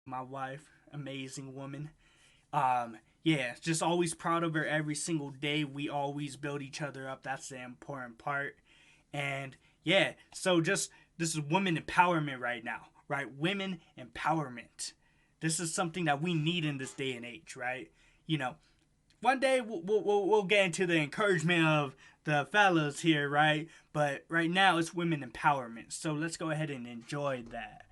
My wife, amazing woman. Yeah, just always proud of her every single day. We always build each other up. That's the important part. And yeah, so just this is women empowerment right now, right? Women empowerment. This is something that we need in this day and age, right? You know, one day we'll get into the encouragement of the fellas here, right? But right now it's women empowerment. So let's go ahead and enjoy that.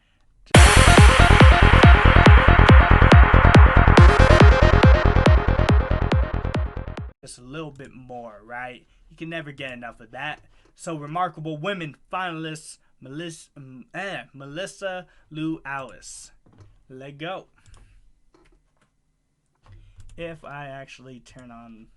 Just a little bit more, right? You can never get enough of that. So remarkable women finalists Melissa Lou Alice. Let go. If I actually turn on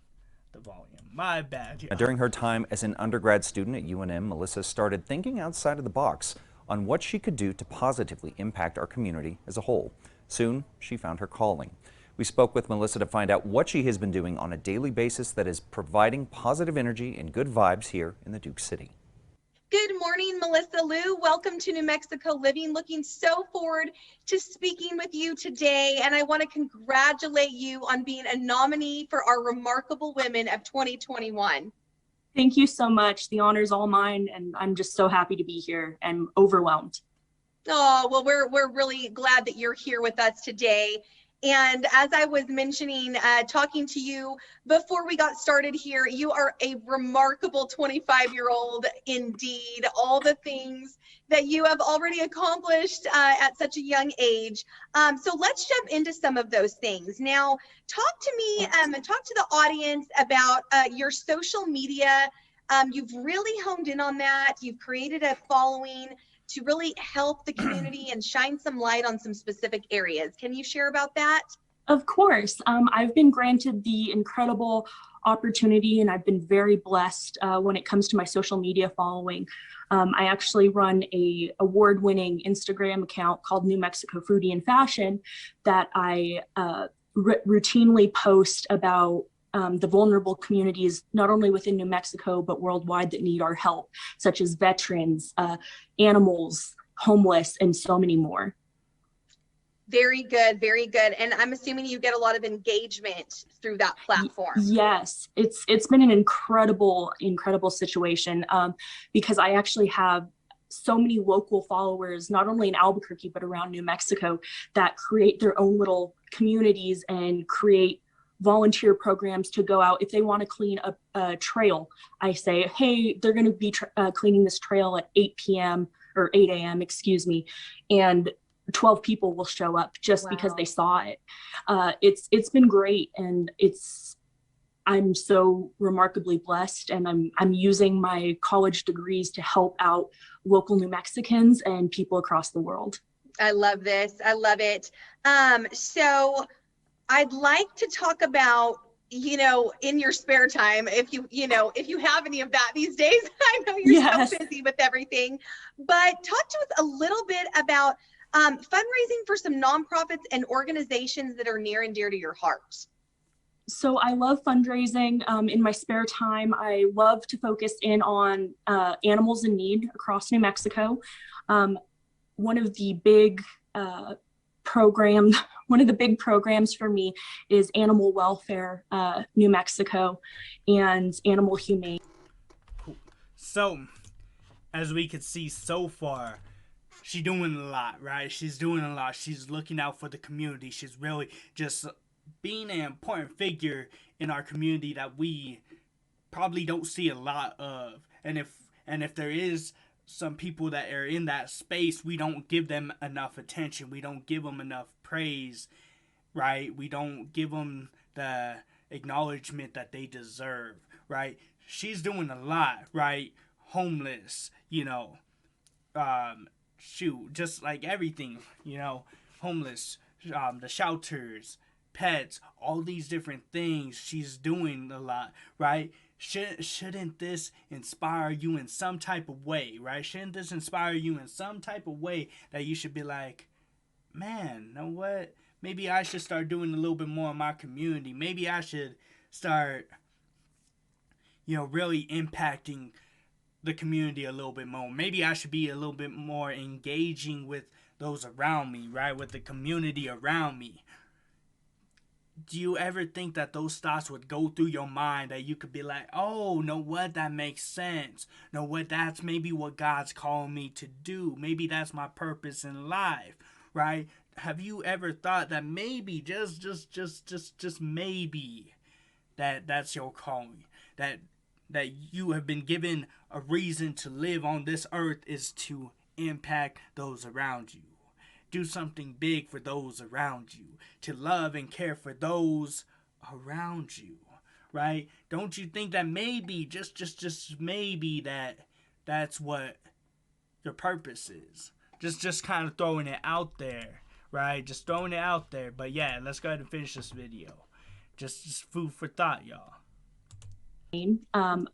the volume. My bad. During her time as an undergrad student at UNM, Melissa started thinking outside of the box on what she could do to positively impact our community as a whole. Soon, she found her calling. We spoke with Melissa to find out what she has been doing on a daily basis that is providing positive energy and good vibes here in the Duke City. Good morning, Melissa Lou. Welcome to New Mexico Living. Looking so forward to speaking with you today. And I want to congratulate you on being a nominee for our Remarkable Women of 2021. Thank you so much. The honor's all mine, and I'm just so happy to be here and overwhelmed. Oh, well, we're really glad that you're here with us today. And as I was mentioning, talking to you before we got started here, you are a remarkable 25-year-old indeed. All the things that you have already accomplished at such a young age. So let's jump into some of those things. Now, talk to me and talk to the audience about your social media. You've really honed in on that. You've created a following to really help the community and shine some light on some specific areas. Can you share about that? Of course. I've been granted the incredible opportunity, and I've been very blessed when it comes to my social media following. I actually run a award-winning Instagram account called New Mexico Foodie and Fashion that I routinely post about the vulnerable communities, not only within New Mexico, but worldwide that need our help, such as veterans, animals, homeless, and so many more. Very good, very good. And I'm assuming you get a lot of engagement through that platform. Yes, it's been an incredible situation because I actually have so many local followers, not only in Albuquerque, but around New Mexico, that create their own little communities and create volunteer programs to go out. If they want to clean a trail, I say, hey, they're going to be cleaning this trail at 8 p.m. or 8 a.m., excuse me, and 12 people will show up just because they saw it. It's been great, and I'm so remarkably blessed, and I'm using my college degrees to help out local New Mexicans and people across the world. I love this. I love it. So I'd like to talk about, in your spare time, if you have any of that these days. I know you're so busy with everything, but talk to us a little bit about fundraising for some nonprofits and organizations that are near and dear to your heart. So I love fundraising. In my spare time, I love to focus in on animals in need across New Mexico. One of the big programs for me is Animal Welfare New Mexico and Animal Humane. So, as we could see so far, she's doing a lot, right? She's doing a lot. She's looking out for the community. She's really just being an important figure in our community that we probably don't see a lot of. And if there is some people that are in that space, we don't give them enough attention. We don't give them enough praise, right? We don't give them the acknowledgement that they deserve, right? She's doing a lot, right? Homeless, just like everything, homeless, the shelters, pets, all these different things. She's doing a lot, right? Shouldn't this inspire you in some type of way, right? Shouldn't this inspire you in some type of way that you should be like, man, you know what? Maybe I should start doing a little bit more in my community. Maybe I should start, really impacting the community a little bit more. Maybe I should be a little bit more engaging with those around me, right? With the community around me. Do you ever think that those thoughts would go through your mind, that you could be like, oh, know what, that makes sense. Know what, that's maybe what God's calling me to do. Maybe that's my purpose in life, right? Have you ever thought that maybe, just maybe, that's your calling? That you have been given a reason to live on this earth is to impact those around you. Do something big for those around you, to love and care for those around you, right? Don't you think that maybe, just maybe, that's what your purpose is? Just kind of throwing it out there, right? Just throwing it out there. But yeah, let's go ahead and finish this video. Just food for thought, y'all. In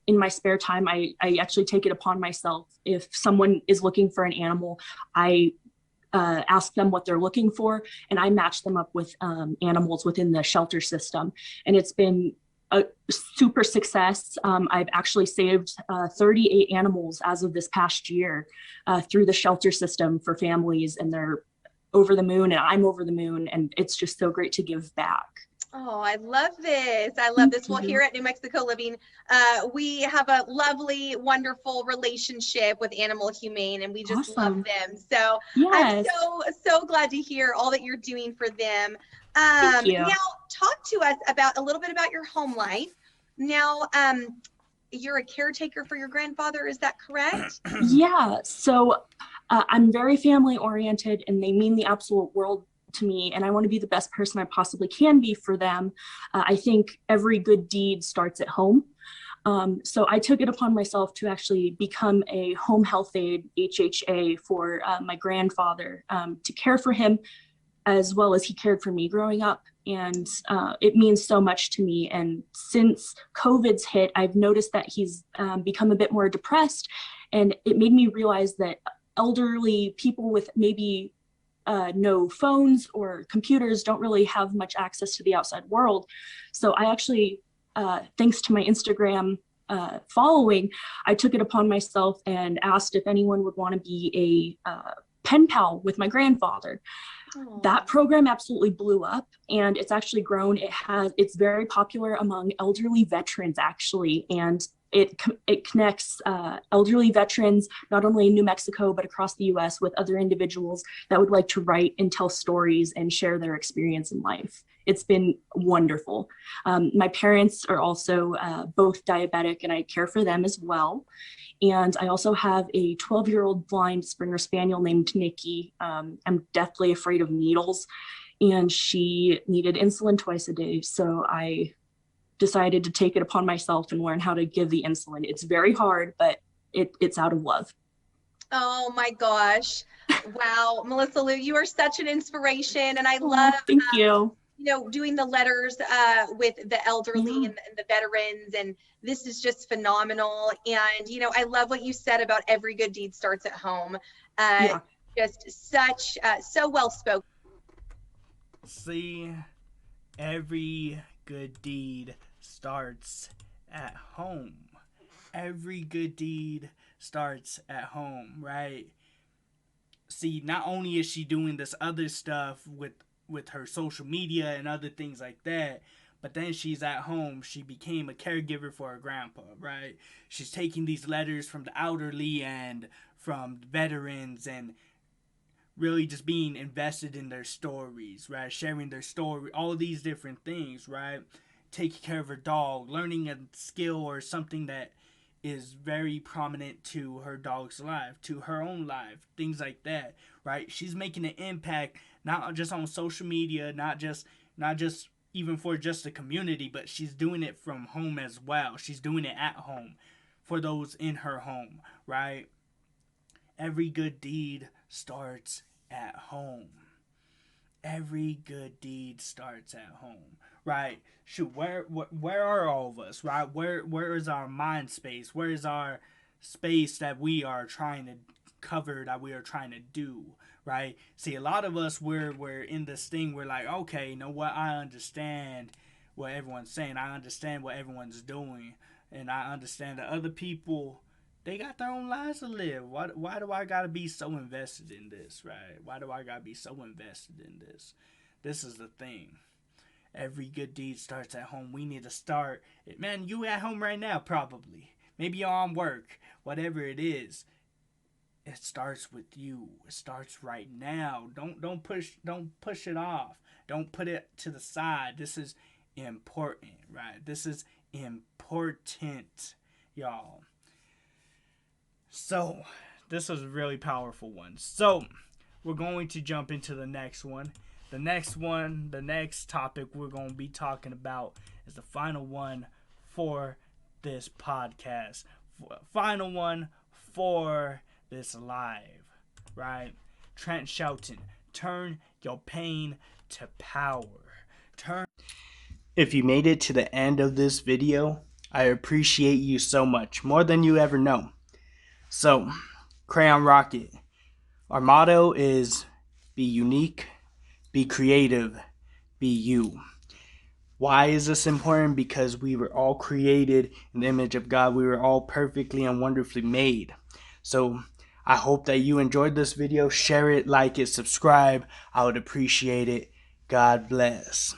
my spare time, I actually take it upon myself. If someone is looking for an animal, I ask them what they're looking for, and I match them up with animals within the shelter system. And it's been a super success. I've actually saved 38 animals as of this past year through the shelter system for families, and they're over the moon, and I'm over the moon, and it's just so great to give back. Oh, I love this. I love this. Well, here at New Mexico Living, we have a lovely, wonderful relationship with Animal Humane, and we just love them. So yes. I'm so glad to hear all that you're doing for them. Thank you. Now, talk to us about a little bit about your home life. Now, you're a caretaker for your grandfather, is that correct? Yeah. So I'm very family oriented, and they mean the absolute world to me, and I want to be the best person I possibly can be for them. I think every good deed starts at home. So I took it upon myself to actually become a home health aide, HHA, for my grandfather, to care for him as well as he cared for me growing up. And it means so much to me. And since COVID's hit, I've noticed that he's become a bit more depressed. And it made me realize that elderly people with maybe no phones or computers don't really have much access to the outside world. So I actually, thanks to my Instagram following, I took it upon myself and asked if anyone would want to be a pen pal with my grandfather. Aww. That program absolutely blew up, and it's actually grown. It's very popular among elderly veterans, actually, and it connects elderly veterans, not only in New Mexico, but across the US, with other individuals that would like to write and tell stories and share their experience in life. It's been wonderful. My parents are also both diabetic, and I care for them as well. And I also have a 12-year-old blind Springer Spaniel named Nikki. I'm deathly afraid of needles, and she needed insulin twice a day. So I decided to take it upon myself and learn how to give the insulin. It's very hard, but it's out of love. Oh my gosh. Wow. Melissa Lou, you are such an inspiration. And I love, thank you. Doing the letters with the elderly and the veterans. And this is just phenomenal. And, I love what you said about every good deed starts at home. Just so well spoken. See, every good deed starts at home. Every good deed starts at home, right? See, not only is she doing this other stuff with her social media and other things like that, but then she's at home. She became a caregiver for her grandpa, right? She's taking these letters from the elderly and from veterans and really just being invested in their stories, right? Sharing their story, all these different things, right? Taking care of her dog, learning a skill or something that is very prominent to her dog's life, to her own life, things like that, right? She's making an impact not just on social media, not just even for just the community, but she's doing it from home as well. She's doing it at home for those in her home, right? Every good deed starts at home. Every good deed starts at home, right? Shoot, where are all of us, right? Where is our mind space? Where is our space that we are trying to cover, that we are trying to do, right? See, a lot of us, we're in this thing, we're like, okay, you know what, I understand what everyone's saying, I understand what everyone's doing, and I understand that other people they got their own lives to live. Why do I gotta be so invested in this, right? Why do I gotta be so invested in this? This is the thing. Every good deed starts at home. We need to start. Man, you at home right now, probably. Maybe you're on work. Whatever it is, it starts with you. It starts right now. Don't push it off. Don't put it to the side. This is important, right? This is important, y'all. So, this was a really powerful one. So, we're going to jump into the next one. The next topic we're going to be talking about is the final one for this podcast. Final one for this live, right? Trent Shelton, turn your pain to power. If you made it to the end of this video, I appreciate you so much, more than you ever know. So, Crayon Rocket, our motto is be unique, be creative, be you. Why is this important? Because we were all created in the image of God. We were all perfectly and wonderfully made. So I hope that you enjoyed this video. Share it, like it, subscribe. I would appreciate it. God bless.